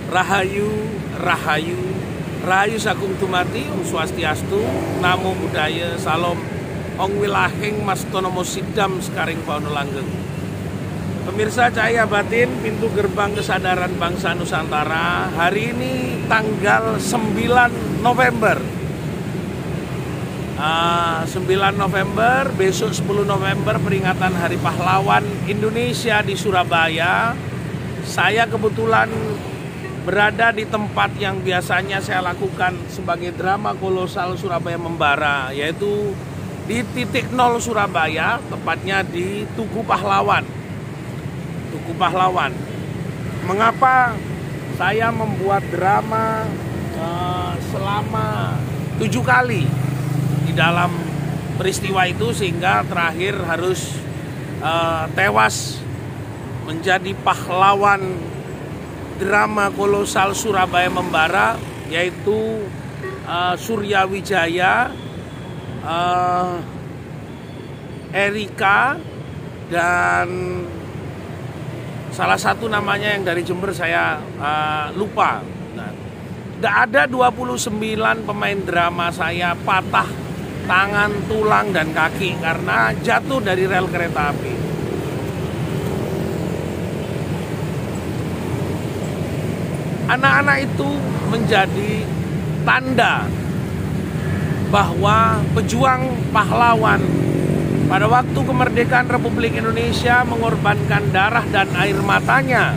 Rahayu, Rahayu, Rahayu Sagung Dumati, Om Swastiastu, Namo Buddhaya, Salam, Ong Wilahing Mas Tonomo Sidam Sekaring Pauno Langgeng. Pemirsa Cahaya Batin, pintu gerbang kesadaran bangsa Nusantara, hari ini tanggal 9 November. 9 November, besok 10 November peringatan Hari Pahlawan Indonesia di Surabaya. Saya kebetulan berada di tempat yang biasanya saya lakukan sebagai drama kolosal Surabaya Membara, yaitu di titik 0 Surabaya, tepatnya di Tugu Pahlawan. Tugu Pahlawan. Mengapa saya membuat drama selama 7 kali di dalam peristiwa itu, sehingga terakhir harus tewas menjadi pahlawan drama kolosal Surabaya Membara, yaitu Surya Wijaya, Erika, dan salah satu namanya yang dari Jember saya lupa. Nah, ada 29 pemain drama saya patah tangan, tulang, dan kaki karena jatuh dari rel kereta api. Anak-anak itu menjadi tanda bahwa pejuang pahlawan pada waktu kemerdekaan Republik Indonesia mengorbankan darah dan air matanya.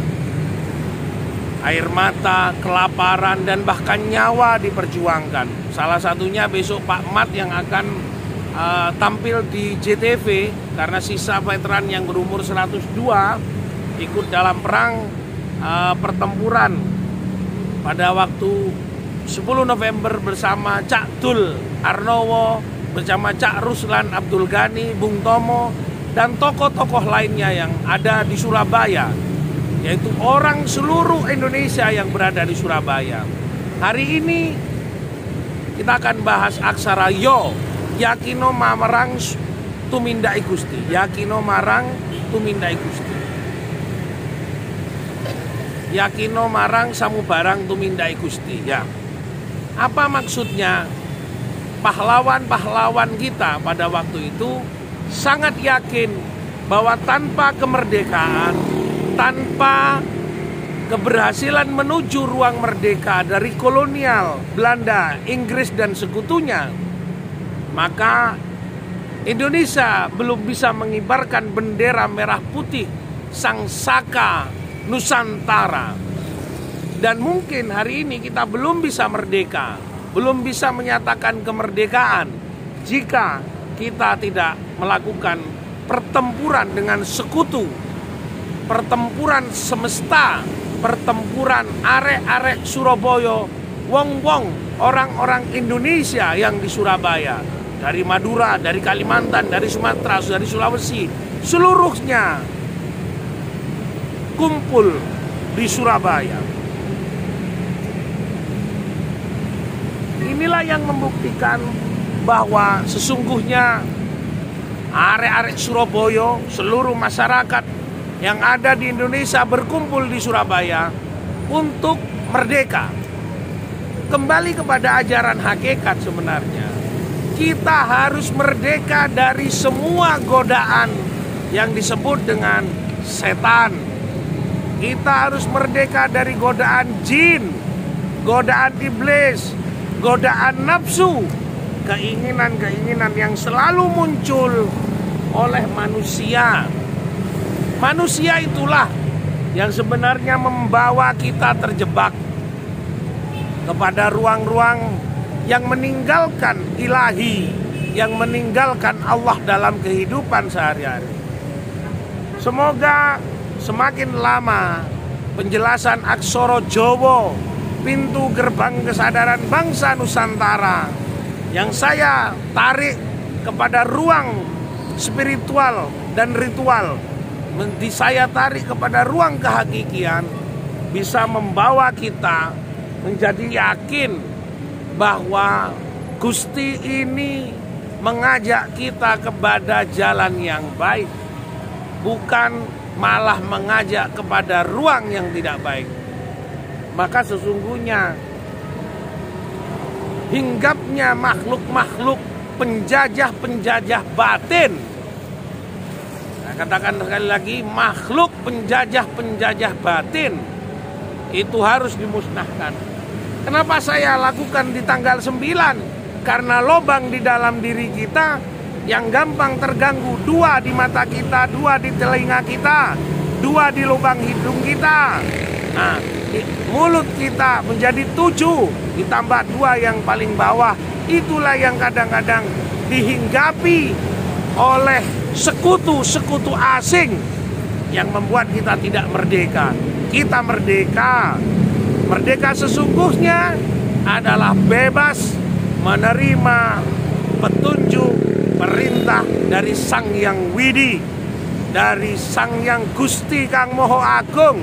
Air mata, kelaparan, dan bahkan nyawa diperjuangkan. Salah satunya besok Pak Mat yang akan tampil di JTV, karena sisa veteran yang berumur 102 ikut dalam perang pertempuran pada waktu 10 November bersama Cak Dul Arnowo, bersama Cak Ruslan Abdul Ghani, Bung Tomo, dan tokoh-tokoh lainnya yang ada di Surabaya, yaitu orang seluruh Indonesia yang berada di Surabaya. Hari ini kita akan bahas aksara Yo, Yakino Marang Tumindai Gusti. Yakino Marang Tumindai Gusti. Yakino Marang Samubarang Tumindai Gusti. Ya. Apa maksudnya? Pahlawan-pahlawan kita pada waktu itu sangat yakin bahwa tanpa kemerdekaan, tanpa keberhasilan menuju ruang merdeka dari kolonial Belanda, Inggris, dan sekutunya, maka Indonesia belum bisa mengibarkan bendera merah putih Sang Saka Nusantara. Dan mungkin hari ini kita belum bisa merdeka, belum bisa menyatakan kemerdekaan jika kita tidak melakukan pertempuran dengan sekutu, pertempuran semesta, pertempuran arek-arek Surabaya, wong-wong, orang-orang Indonesia yang di Surabaya, dari Madura, dari Kalimantan, dari Sumatera, dari Sulawesi, seluruhnya kumpul di Surabaya. Inilah yang membuktikan bahwa sesungguhnya arek-arek Surabaya, seluruh masyarakat yang ada di Indonesia berkumpul di Surabaya untuk merdeka. Kembali kepada ajaran hakikat sebenarnya, kita harus merdeka dari semua godaan yang disebut dengan setan. Kita harus merdeka dari godaan jin, godaan iblis, godaan nafsu, keinginan-keinginan yang selalu muncul oleh manusia. Manusia itulah yang sebenarnya membawa kita terjebak kepada ruang-ruang yang meninggalkan ilahi, yang meninggalkan Allah dalam kehidupan sehari-hari. Semoga semakin lama penjelasan aksara Jawa, pintu gerbang kesadaran bangsa Nusantara, yang saya tarik kepada ruang spiritual dan ritual, saya tarik kepada ruang kehakikian, bisa membawa kita menjadi yakin bahwa Gusti ini mengajak kita kepada jalan yang baik, bukan malah mengajak kepada ruang yang tidak baik. maka sesungguhnya hinggapnya makhluk-makhluk penjajah-penjajah batin. Nah, katakan sekali lagi, makhluk penjajah-penjajah batin itu harus dimusnahkan. Kenapa saya lakukan di tanggal 9? Karena lubang di dalam diri kita yang gampang terganggu, 2 di mata kita, 2 di telinga kita, 2 di lubang hidung kita. Nah, mulut kita menjadi 7 ditambah 2 yang paling bawah. Itulah yang kadang-kadang dihinggapi oleh sekutu-sekutu asing yang membuat kita tidak merdeka. Kita merdeka. Merdeka sesungguhnya adalah bebas menerima petunjuk perintah dari Sang Hyang Widi, dari Sang Hyang Gusti Kang Maha Agung.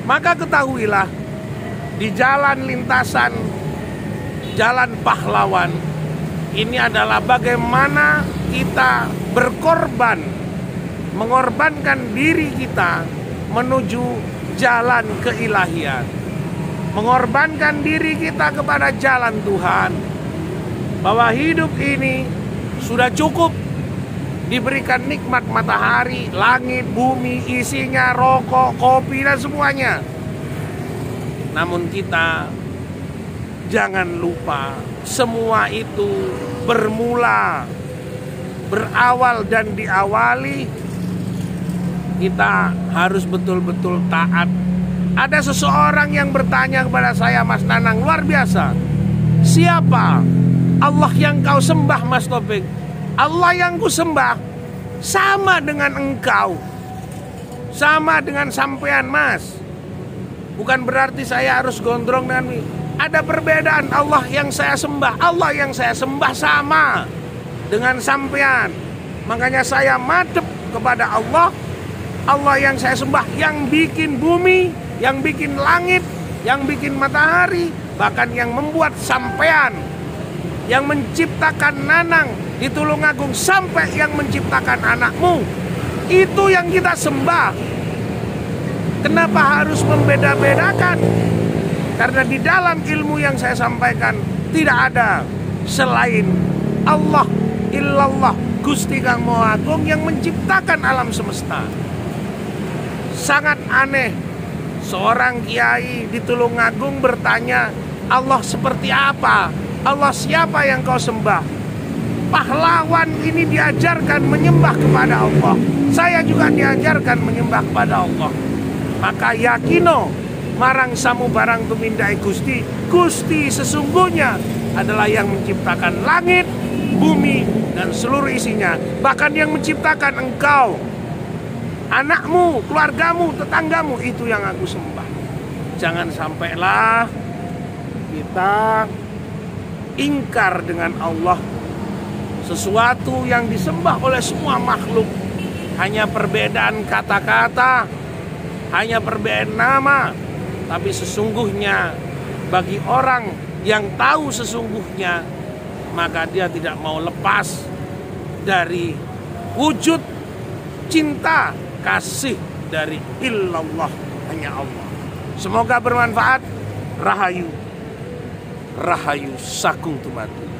Maka ketahuilah, di jalan lintasan, jalan pahlawan, ini adalah bagaimana kita berkorban, mengorbankan diri kita menuju jalan keilahian, mengorbankan diri kita kepada jalan Tuhan, bahwa hidup ini sudah cukup diberikan nikmat matahari, langit, bumi, isinya, rokok, kopi, dan semuanya. Namun kita jangan lupa, semua itu berawal dan diawali, kita harus betul-betul taat. Ada seseorang yang bertanya kepada saya, Mas Nanang, luar biasa, siapa Allah yang kau sembah, Mas Taufik? Allah yang ku sembah sama dengan engkau, sama dengan sampean, Mas. Bukan berarti saya harus gondrong dengan ini. Ada perbedaan. Allah yang saya sembah, Allah yang saya sembah sama dengan sampean. Makanya saya madep kepada Allah. Allah yang saya sembah, yang bikin bumi, yang bikin langit, yang bikin matahari, bahkan yang membuat sampean, yang menciptakan Nanang di Tulungagung, sampai yang menciptakan anakmu. Itu yang kita sembah. Kenapa harus membeda-bedakan? Karena di dalam ilmu yang saya sampaikan tidak ada selain Allah, illallah, Gusti Kang Maha Agung yang menciptakan alam semesta. Sangat aneh seorang kiai di Tulungagung bertanya, Allah seperti apa? Allah siapa yang kau sembah? Pahlawan ini diajarkan menyembah kepada Allah. Saya juga diajarkan menyembah kepada Allah. Maka yakino marang samu barang tumindai Gusti. Gusti sesungguhnya adalah yang menciptakan langit, bumi, dan seluruh isinya. Bahkan yang menciptakan engkau, anakmu, keluargamu, tetanggamu, itu yang aku sembah. Jangan sampailah kita ingkar dengan Allah. Sesuatu yang disembah oleh semua makhluk hanya perbedaan kata-kata, hanya perbedaan nama. Tapi sesungguhnya bagi orang yang tahu sesungguhnya, maka dia tidak mau lepas dari wujud cinta kasih dari illallah, hanya Allah. Semoga bermanfaat. Rahayu, Rahayu Sakung Tumatu.